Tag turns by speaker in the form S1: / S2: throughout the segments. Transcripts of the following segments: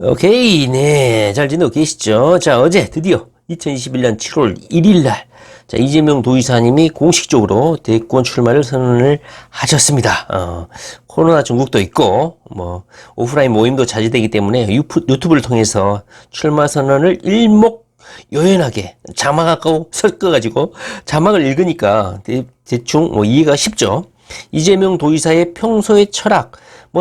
S1: 오케이, 네, 잘 지내고 계시죠? 자, 어제 드디어 2021년 7월 1일 날, 자, 이재명 도지사님이 공식적으로 대권 출마를 선언을 하셨습니다. 코로나 중국도 있고, 오프라인 모임도 자제되기 때문에 유튜브를 통해서 출마 선언을 일목요연하게 자막하고 섞어가지고, 자막을 읽으니까 대충 이해가 쉽죠? 이재명 도지사의 평소의 철학,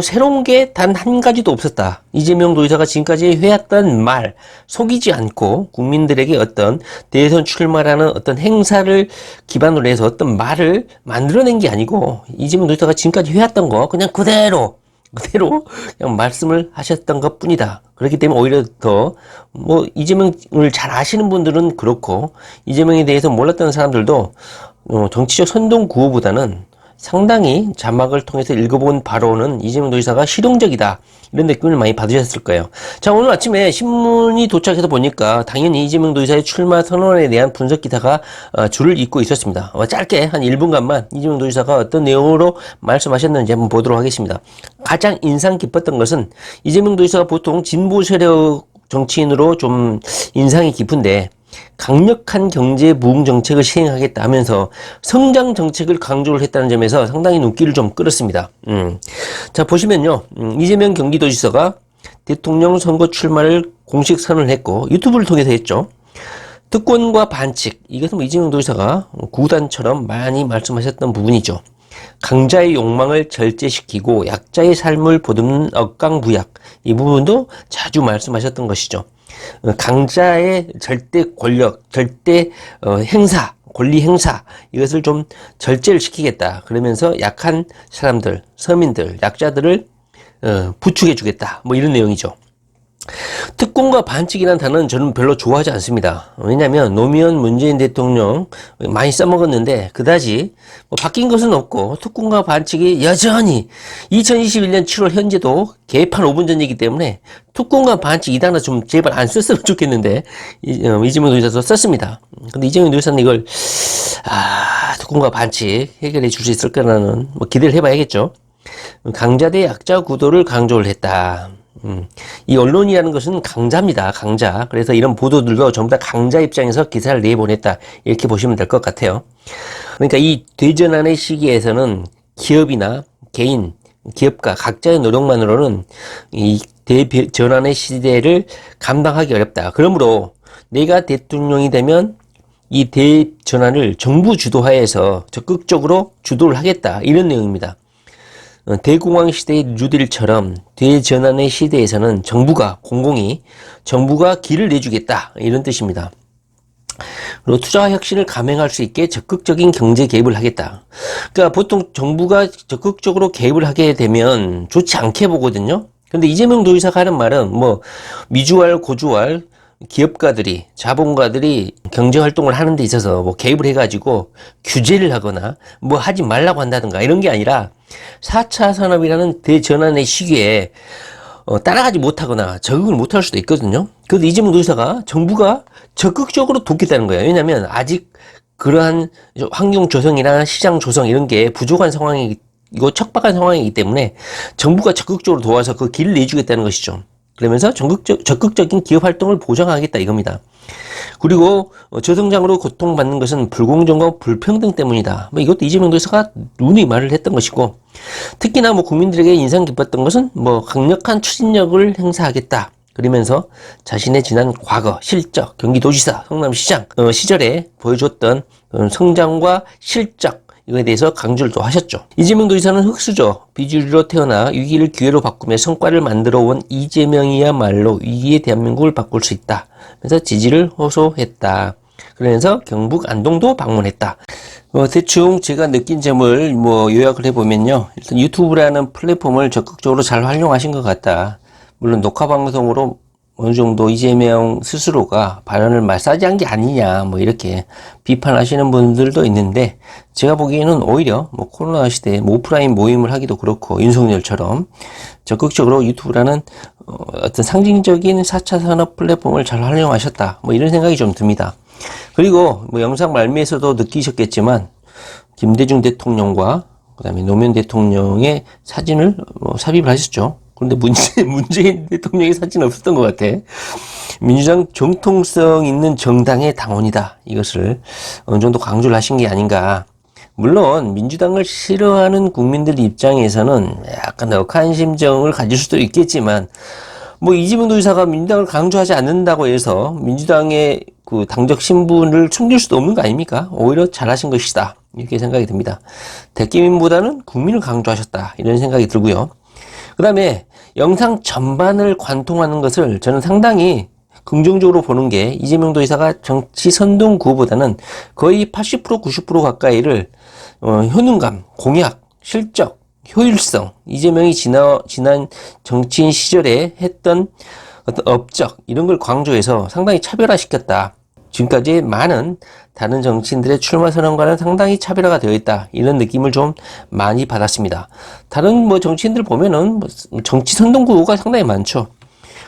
S1: 새로운 게 단 한 가지도 없었다. 이재명 도지사가 지금까지 해왔던 말, 속이지 않고 국민들에게 어떤 대선 출마라는 어떤 행사를 기반으로 해서 어떤 말을 만들어낸 게 아니고, 이재명 도지사가 지금까지 해왔던 거 그냥 그대로 그냥 말씀을 하셨던 것 뿐이다. 그렇기 때문에 오히려 더, 이재명을 잘 아시는 분들은 그렇고, 이재명에 대해서 몰랐던 사람들도, 정치적 선동 구호보다는 상당히 자막을 통해서 읽어본 바로는 이재명 도지사가 실용적이다, 이런 느낌을 많이 받으셨을 거예요. 자, 오늘 아침에 신문이 도착해서 보니까 당연히 이재명 도지사의 출마 선언에 대한 분석 기사가 줄을 잇고 있었습니다. 짧게 한 1분간만 이재명 도지사가 어떤 내용으로 말씀하셨는지 한번 보도록 하겠습니다. 가장 인상 깊었던 것은, 이재명 도지사가 보통 진보 세력 정치인으로 좀 인상이 깊은데, 강력한 경제 부흥 정책을 시행하겠다 하면서 성장 정책을 강조를 했다는 점에서 상당히 눈길을 좀 끌었습니다. 자, 보시면요, 이재명 경기도지사가 대통령 선거 출마를 공식 선언을 했고, 유튜브를 통해서 했죠. 특권과 반칙, 이것은 이재명 도지사가 구단처럼 많이 말씀하셨던 부분이죠. 강자의 욕망을 절제시키고 약자의 삶을 보듬는 억강부약, 이 부분도 자주 말씀하셨던 것이죠. 강자의 절대 권력, 절대 행사, 권리 행사, 이것을 좀 절제를 시키겠다. 그러면서 약한 사람들, 서민들, 약자들을 부추겨 주겠다, 이런 내용이죠. 특권과 반칙이라는 단어는 저는 별로 좋아하지 않습니다. 왜냐하면 노무현 문재인 대통령 많이 써먹었는데 그다지 바뀐 것은 없고, 특권과 반칙이 여전히 2021년 7월 현재도 개판 5분 전이기 때문에 특권과 반칙 이 단어 좀 제발 안 썼으면 좋겠는데, 이재명 도지사도 썼습니다. 근데 이재명 도지사는 이걸 특권과 반칙 해결해 줄 수 있을 거라는 기대를 해봐야겠죠. 강자 대 약자 구도를 강조를 했다. 이 언론이라는 것은 강자입니다. 강자. 그래서 이런 보도들도 전부 다 강자 입장에서 기사를 내보냈다, 이렇게 보시면 될 것 같아요. 그러니까 이 대전환의 시기에서는 기업이나 개인, 기업가 각자의 노력만으로는 이 대전환의 시대를 감당하기 어렵다. 그러므로 내가 대통령이 되면 이 대전환을 정부 주도하에서 적극적으로 주도를 하겠다, 이런 내용입니다. 대공황 시대의 뉴딜처럼 대전환의 시대에서는 공공이 정부가 길을 내주겠다, 이런 뜻입니다. 그리고 투자와 혁신을 감행할 수 있게 적극적인 경제 개입을 하겠다. 그러니까 보통 정부가 적극적으로 개입을 하게 되면 좋지 않게 보거든요. 근데 이재명 도지사가 하는 말은 미주알, 고주알 기업가들이, 자본가들이 경제활동을 하는 데 있어서 개입을 해가지고 규제를 하거나 하지 말라고 한다든가 이런 게 아니라, 4차 산업이라는 대전환의 시기에 따라가지 못하거나 적응을 못할 수도 있거든요. 그래서 이재명 도지사가 정부가 적극적으로 돕겠다는 거예요. 왜냐하면 아직 그러한 환경 조성이나 시장 조성 이런 게 부족한 상황이고 척박한 상황이기 때문에 정부가 적극적으로 도와서 그 길을 내주겠다는 것이죠. 그러면서 적극적인 기업 활동을 보장하겠다, 이겁니다. 그리고 저성장으로 고통받는 것은 불공정과 불평등 때문이다. 이것도 이재명 도지사가 누누이 말을 했던 것이고, 특히나 국민들에게 인상 깊었던 것은 강력한 추진력을 행사하겠다. 그러면서 자신의 지난 과거 실적, 경기도지사, 성남시장 시절에 보여줬던 성장과 실적, 이거에 대해서 강조를 또 하셨죠. 이재명 도지사는 흙수저, 비주류로 태어나 위기를 기회로 바꾸며 성과를 만들어 온 이재명이야말로 위기의 대한민국을 바꿀 수 있다. 그래서 지지를 호소했다. 그러면서 경북 안동도 방문했다. 대충 제가 느낀 점을 요약을 해보면요. 일단 유튜브라는 플랫폼을 적극적으로 잘 활용하신 것 같다. 물론 녹화 방송으로 어느 정도 이재명 스스로가 발언을 마사지한 게 아니냐, 이렇게 비판하시는 분들도 있는데, 제가 보기에는 오히려 코로나 시대에 오프라인 모임을 하기도 그렇고, 윤석열처럼 적극적으로 유튜브라는 어떤 상징적인 4차 산업 플랫폼을 잘 활용하셨다, 이런 생각이 좀 듭니다. 그리고 영상 말미에서도 느끼셨겠지만, 김대중 대통령과 그다음에 노무현 대통령의 사진을 삽입을 하셨죠. 그런데 문재인 대통령의 사진은 없었던 것 같아. 민주당 정통성 있는 정당의 당원이다. 이것을 어느 정도 강조를 하신 게 아닌가. 물론 민주당을 싫어하는 국민들 입장에서는 약간 억한 심정을 가질 수도 있겠지만 뭐 이재명 도지사가 민주당을 강조하지 않는다고 해서 민주당의 그 당적 신분을 숨길 수도 없는 거 아닙니까? 오히려 잘하신 것이다. 이렇게 생각이 듭니다. 대기민보다는 국민을 강조하셨다. 이런 생각이 들고요. 그 다음에 영상 전반을 관통하는 것을 저는 상당히 긍정적으로 보는 게 이재명 도지사가 정치 선동 구호보다는 거의 80% 90% 가까이를 효능감, 공약, 실적, 효율성, 이재명이 지난 정치인 시절에 했던 어떤 업적 이런 걸 강조해서 상당히 차별화시켰다. 지금까지 많은 다른 정치인들의 출마 선언과는 상당히 차별화가 되어 있다. 이런 느낌을 좀 많이 받았습니다. 다른 뭐 정치인들 보면은 정치 선동 구호가 상당히 많죠.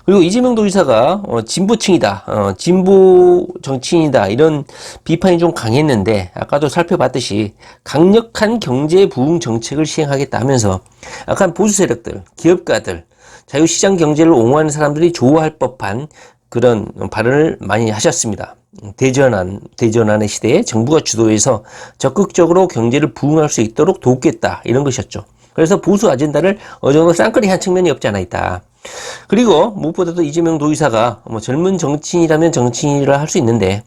S1: 그리고 이재명 도지사가 진보층이다, 진보 정치인이다 이런 비판이 좀 강했는데 아까도 살펴봤듯이 강력한 경제 부흥 정책을 시행하겠다 하면서 약간 보수 세력들, 기업가들, 자유시장 경제를 옹호하는 사람들이 좋아할 법한 그런 발언을 많이 하셨습니다. 대전환의 시대에 정부가 주도해서 적극적으로 경제를 부흥할 수 있도록 돕겠다 이런 것이었죠. 그래서 보수 아젠다를 어느 정도 쌍끌이한 측면이 없지 않아 있다. 그리고 무엇보다도 이재명 도지사가 뭐 젊은 정치인이라면 정치인이라 할 수 있는데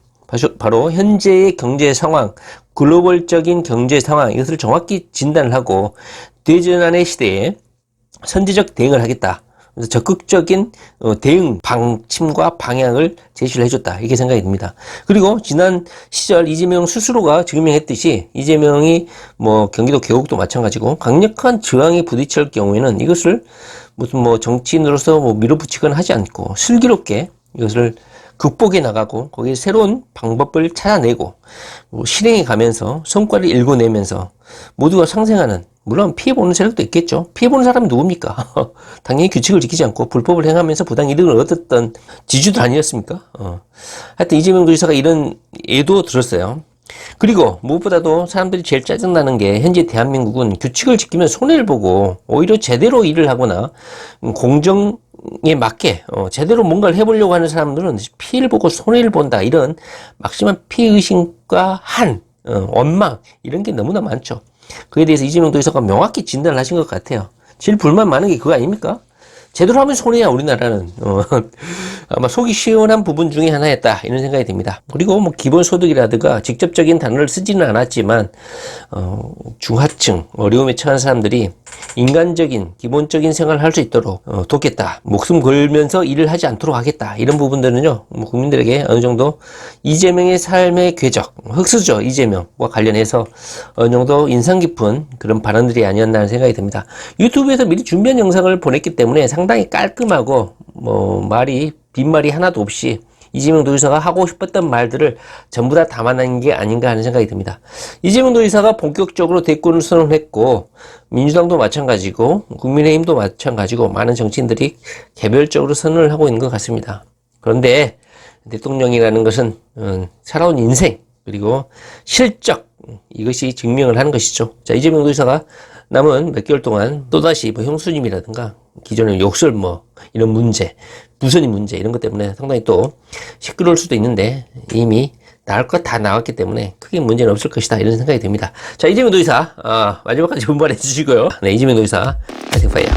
S1: 바로 현재의 경제 상황, 글로벌적인 경제 상황 이것을 정확히 진단을 하고 대전환의 시대에 선제적 대응을 하겠다. 그래서 적극적인 대응 방침과 방향을 제시를 해줬다. 이렇게 생각이 듭니다. 그리고 지난 시절 이재명 스스로가 증명했듯이 이재명이 뭐 경기도 계곡도 마찬가지고 강력한 저항에 부딪힐 경우에는 이것을 무슨 뭐 정치인으로서 뭐 밀어붙이거나 하지 않고 슬기롭게 이것을 극복해 나가고 거기에 새로운 방법을 찾아내고 실행해 가면서 성과를 일궈내면서 모두가 상생하는, 물론 피해보는 세력도 있겠죠. 피해보는 사람이 누굽니까? 당연히 규칙을 지키지 않고 불법을 행하면서 부당 이득을 얻었던 지주들 아니었습니까? 하여튼 이재명 도지사가 이런 예도 들었어요. 그리고 무엇보다도 사람들이 제일 짜증나는 게 현재 대한민국은 규칙을 지키면 손해를 보고 오히려 제대로 일을 하거나 공정에 맞게 제대로 뭔가를 해보려고 하는 사람들은 피해를 보고 손해를 본다. 이런 막심한 피해의식과 원망 이런 게 너무나 많죠. 그에 대해서 이재명 도지사가 명확히 진단을 하신 것 같아요. 제일 불만 많은 게 그거 아닙니까? 제대로 하면 손해야 우리나라는. 아마 속이 시원한 부분 중에 하나였다 이런 생각이 듭니다. 그리고 뭐 기본소득이라든가 직접적인 단어를 쓰지는 않았지만 중하층 어려움에 처한 사람들이 인간적인 기본적인 생활을 할 수 있도록 돕겠다, 목숨 걸면서 일을 하지 않도록 하겠다 이런 부분들은요 뭐 국민들에게 어느 정도 이재명의 삶의 궤적, 흑수저 이재명과 관련해서 어느 정도 인상 깊은 그런 발언들이 아니었나 하는 생각이 듭니다. 유튜브에서 미리 준비한 영상을 보냈기 때문에 상당히 깔끔하고 뭐 빈말이 하나도 없이 이재명 도지사가 하고 싶었던 말들을 전부 다 담아낸 게 아닌가 하는 생각이 듭니다. 이재명 도지사가 본격적으로 대권을 선언했고 민주당도 마찬가지고 국민의힘도 마찬가지고 많은 정치인들이 개별적으로 선언을 하고 있는 것 같습니다. 그런데 대통령이라는 것은 살아온 인생 그리고 실적 이것이 증명을 하는 것이죠. 자, 이재명 도지사가 남은 몇 개월 동안 또다시 뭐 형수님이라든가 기존의 욕설 이런 문제, 부선이 문제 이런 것 때문에 상당히 또 시끄러울 수도 있는데 이미 나을 것 다 나왔기 때문에 크게 문제는 없을 것이다 이런 생각이 듭니다. 자, 이재명 도지사 마지막까지 분발해 주시고요. 네, 이재명 도지사 파이팅 파이어.